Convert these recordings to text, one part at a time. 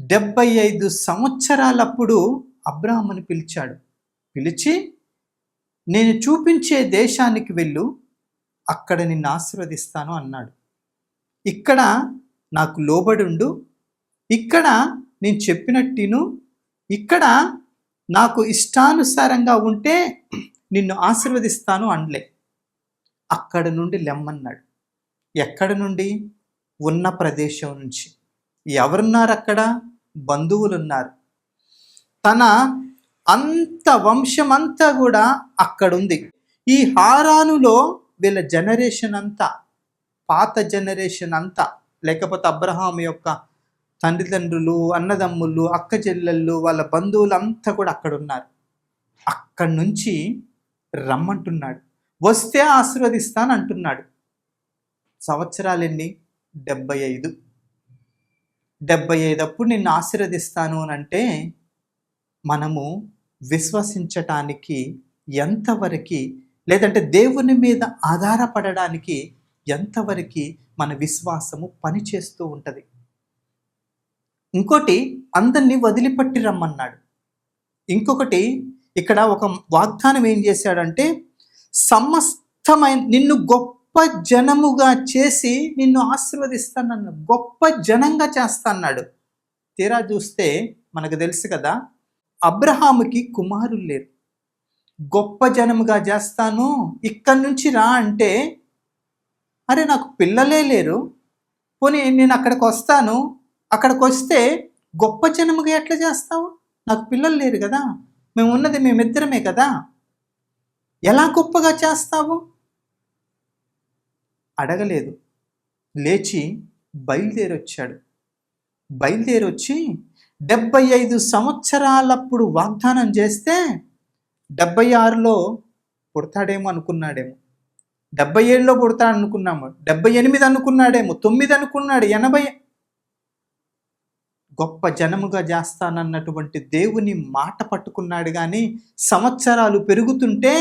75 సంవత్సరాలప్పుడు అబ్రాహాముని పిలిచాడు. పిలిచి, నేను చూపించే దేశానికి వెళ్ళు, అక్కడ నిన్ను ఆశీర్వదిస్తాను అన్నాడు. ఇక్కడ నాకు లోబడుండు, ఇక్కడ నేను చెప్పినట్టును, ఇక్కడ నాకు ఇష్టానుసారంగా ఉంటే నిన్ను ఆశీర్వదిస్తాను అనలే. అక్కడ నుండి లెమ్మన్నాడు. ఎక్కడ నుండి? ఉన్న ప్రదేశం నుంచి. ఎవరున్నారు అక్కడ? బంధువులు ఉన్నారు. తన అంత వంశం అంతా కూడా అక్కడుంది. ఈ హారానులో వీళ్ళ జనరేషన్ అంతా, పాత జనరేషన్ అంతా, లేకపోతే అబ్రహాం యొక్క తండ్రిదండ్రులు, అన్నదమ్ములు, అక్క చెల్లెళ్ళు, వాళ్ళ బంధువులంతా కూడా అక్కడ ఉన్నారు. అక్కడి నుంచి రమ్మంటున్నాడు. వస్తే ఆశీర్వదిస్తాను అంటున్నాడు. సంవత్సరాలు ఎన్ని? 75. 75 అప్పుడు నిన్ను ఆశీర్వదిస్తాను అని అంటే మనము విశ్వసించటానికి ఎంతవరకు, లేదంటే దేవుని మీద ఆధారపడడానికి ఎంతవరకు మన విశ్వాసము పనిచేస్తూ ఉంటుంది. ఇంకోటి, అందరినీ వదిలిపట్టి రమ్మన్నాడు. ఇంకొకటి, ఇక్కడ ఒక వాగ్దానం ఏం చేశాడంటే, సమస్తమైన నిన్ను గొప్ప జనముగా చేసి నిన్ను ఆశీర్వదిస్తానన్నాడు. గొప్ప జనంగా చేస్తాన్నాడు. తీరా చూస్తే మనకు తెలుసు కదా, అబ్రహాముకి కుమారులు లేరు. గొప్ప జనముగా చేస్తాను, ఇక్కడి నుంచి రా అంటే, అరే నాకు పిల్లలే లేరు, పోనీ నేను అక్కడికి వస్తాను, అక్కడికి వస్తే గొప్ప జనముగా ఎట్లా చేస్తావు? నాకు పిల్లలు లేరు కదా, మేము ఉన్నది మేమిద్దరమే కదా, ఎలా గొప్పగా చేస్తావు? అడగలేదు. లేచి బయలుదేరొచ్చాడు. బయలుదేరొచ్చి 75 సంవత్సరాలప్పుడు వాగ్దానం చేస్తే 76లో పుడతాడేమో అనుకున్నాడేమో, 77లో పుడతాడు అనుకున్నాము, 78 అనుకున్నాడేమో, 9 అనుకున్నాడు, 80. గొప్ప జనముగా చేస్తానన్నటువంటి దేవుని మాట పట్టుకున్నాడు. కానీ సంవత్సరాలు పెరుగుతుంటే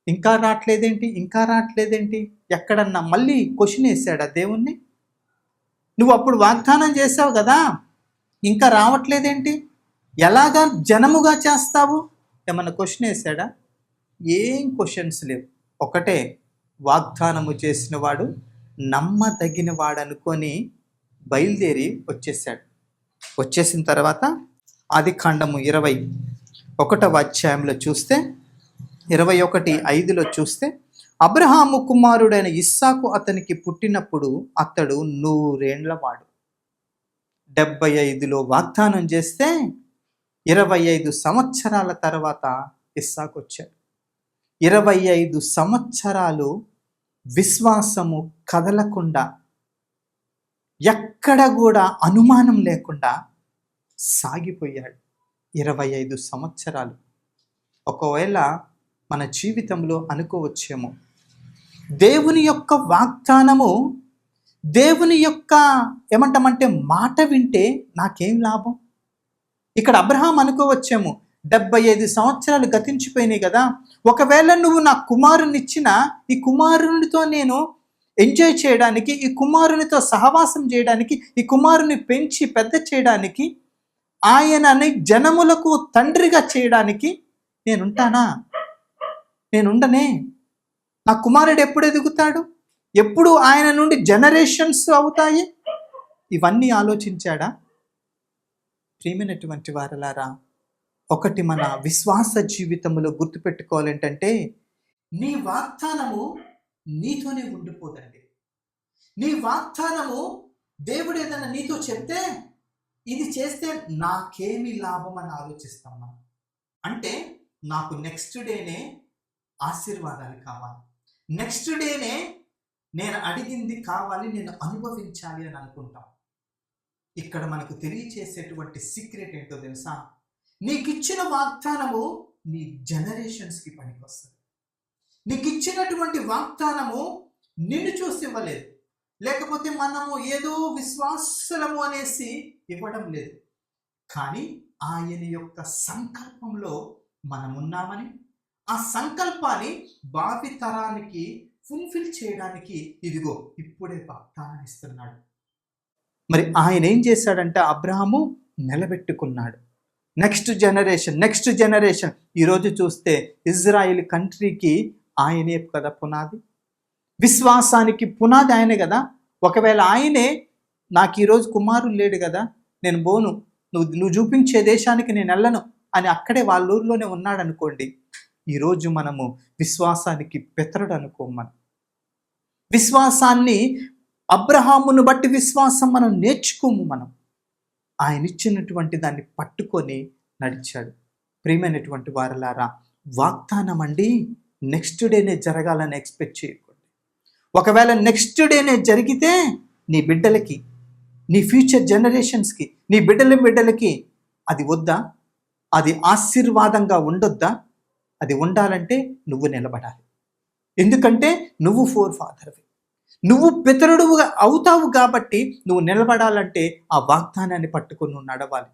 ఇంకా రావట్లేదేంటి, ఇంకా రావట్లేదేంటి, ఎక్కడన్నా మళ్ళీ క్వశ్చన్ వేసాడా దేవుణ్ణి? నువ్వు అప్పుడు వాగ్దానం చేసావు కదా, ఇంకా రావట్లేదేంటి, ఎలాగా జనముగా చేస్తావు, ఏమన్నా క్వశ్చన్ వేసాడా? ఏం క్వశ్చన్స్ లేవు. ఒకటే, వాగ్దానము చేసిన వాడు నమ్మదగిన వాడు అనుకొని బయలుదేరి వచ్చేసాడు. వచ్చేసిన తర్వాత ఆదికాండము 21వ అధ్యాయంలో చూస్తే, 21:5లో చూస్తే, అబ్రహాము కుమారుడైన ఇస్సాకు అతనికి పుట్టినప్పుడు అతడు 100 ఏండ్ల వాడు. 75లో వాగ్దానం చేస్తే 25 సంవత్సరాల తర్వాత ఇస్సాకు వచ్చాడు. 25 సంవత్సరాలు విశ్వాసము కదలకుండా, ఎక్కడ కూడా అనుమానం లేకుండా సాగిపోయాడు. 25 సంవత్సరాలు. ఒకవేళ మన జీవితంలో అనుకోవచ్చేమో, దేవుని యొక్క వాగ్దానము, దేవుని యొక్క ఏమంటామంటే మాట వింటే నాకేం లాభం? ఇక్కడ అబ్రహాం అనుకోవచ్చేమో, 75 సంవత్సరాలు గతించిపోయినాయి కదా, ఒకవేళ నువ్వు నా కుమారుని ఇచ్చినా, ఈ కుమారునితో నేను ఎంజాయ్ చేయడానికి, ఈ కుమారునితో సహవాసం చేయడానికి, ఈ కుమారుని పెంచి పెద్ద చేయడానికి, ఆయనని జనములకు తండ్రిగా చేయడానికి నేనుంటానా? నేనుండనే. నా కుమారుడు ఎప్పుడు ఎదుగుతాడు? ఎప్పుడు ఆయన నుండి జనరేషన్స్ అవుతాయి? ఇవన్నీ ఆలోచించాడా? ప్రియమైనటువంటి వారలారా, ఒకటి మన విశ్వాస జీవితంలో గుర్తుపెట్టుకోవాలంటే, నీ వాగ్దానము నీతోనే ఉండిపోదండి. నీ వాగ్దానము దేవుడు ఏదైనా నీతో చెప్తే, ఇది చేస్తే నాకేమి లాభం అని ఆలోచిస్తాం మనం. అంటే నాకు నెక్స్ట్ డేనే ఆశీర్వాదాలు కావాలి, నెక్స్ట్ డేనే నేను అడిగింది కావాలి, నేను అనుభవించాలి అని అనుకుంటాం. ఇక్కడ మనకు తెలియచేసేటువంటి సీక్రెట్ ఏంటో తెలుసా? నీకు ఇచ్చిన వాగ్దానము నీ జనరేషన్స్కి పనికొస్తుంది. నీకు ఇచ్చినటువంటి వాగ్దానము నిన్ను చూసి ఇవ్వలేదు, లేకపోతే మనము ఏదో విశ్వాసము అనేసి ఇవ్వడం లేదు. కానీ ఆయన యొక్క సంకల్పంలో మనమున్నామని, ఆ సంకల్పాన్ని భావి తరానికి ఫుల్ఫిల్ చేయడానికి ఇదిగో ఇప్పుడే వాగ్దానం ఇస్తున్నాడు. మరి ఆయన ఏం చేశాడంటే అబ్రహాము నిలబెట్టుకున్నాడు. నెక్స్ట్ జనరేషన్ ఈరోజు చూస్తే ఇజ్రాయిల్ కంట్రీకి ఆయనే కదా పునాది, విశ్వాసానికి పునాది ఆయనే కదా. ఒకవేళ ఆయనే నాకు ఈరోజు కుమారుడు లేడు కదా, నేను పోను, నువ్వు చూపించే దేశానికి నేను వెళ్ళను అని అక్కడే వాళ్ళ ఊర్లోనే ఉన్నాడు అనుకోండి, ఈరోజు మనము విశ్వాసానికి పెతరుడు అనుకోమని, విశ్వాసాన్ని అబ్రహామును బట్టి విశ్వాసం మనం నేర్చుకోము. ఆయన ఇచ్చినటువంటి దాన్ని పట్టుకొని నడిచాడు. ప్రియమైనటువంటి వారలారా, వాగ్దానం అండి నెక్స్ట్ డేనే జరగాలని ఎక్స్పెక్ట్ చేయకూడదు. ఒకవేళ నెక్స్ట్ డేనే జరిగితే నీ బిడ్డలకి, నీ ఫ్యూచర్ జనరేషన్స్కి, నీ బిడ్డలకి అది వద్దా? అది ఆశీర్వాదంగా ఉండొద్దా? అది ఉండాలంటే నువ్వు నిలబడాలి. ఎందుకంటే నువ్వు ఫోర్ ఫాదర్వి, నువ్వు పితరుడు అవుతావు కాబట్టి నువ్వు నిలబడాలంటే ఆ వాగ్దానాన్ని పట్టుకొని నువ్వు నడవాలి.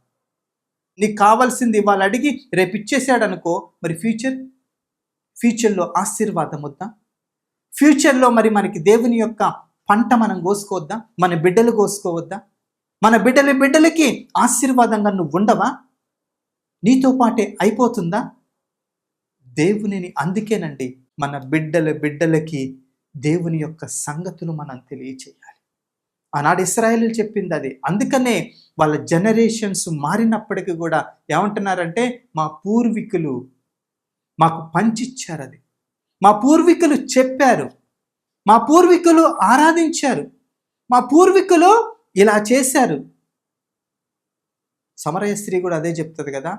నీకు కావాల్సింది వాళ్ళు అడిగి రేపు ఇచ్చేసాడు అనుకో, మరి ఫ్యూచర్లో ఆశీర్వాదం వద్దా? ఫ్యూచర్లో మరి మనకి దేవుని యొక్క పంట మనం కోసుకోవద్దా? మన బిడ్డలు కోసుకోవద్దా? మన బిడ్డలకి ఆశీర్వాదంగా నువ్వు ఉండవా? నీతో పాటే అయిపోతుందా? దేవునిని అందుకేనండి మన బిడ్డలకి దేవుని యొక్క సంగతులు మనం తెలియచేయాలి. ఆనాడు ఇశ్రాయేలు చెప్పింది అది. అందుకనే వాళ్ళ జనరేషన్స్ మారినప్పటికీ కూడా ఏమంటున్నారంటే, మా పూర్వీకులు మాకు పంచిచ్చారు, అది మా పూర్వీకులు చెప్పారు, మా పూర్వీకులు ఆరాధించారు, మా పూర్వీకులు ఇలా చేశారు. సమరయ స్త్రీ కూడా అదే చెప్తుంది కదా,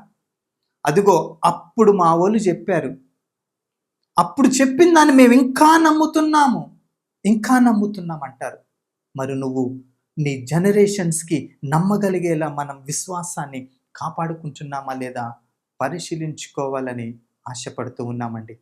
అదిగో అప్పుడు మా వాళ్ళు చెప్పారు, అప్పుడు చెప్పిన దాన్ని మేము ఇంకా నమ్ముతున్నాం అంటారు. మరి నువ్వు నీ జనరేషన్స్కి నమ్మగలిగేలా మనం విశ్వాసాన్ని కాపాడుకుంటున్నామా లేదా పరిశీలించుకోవాలని ఆశపడుతూ ఉన్నామండి.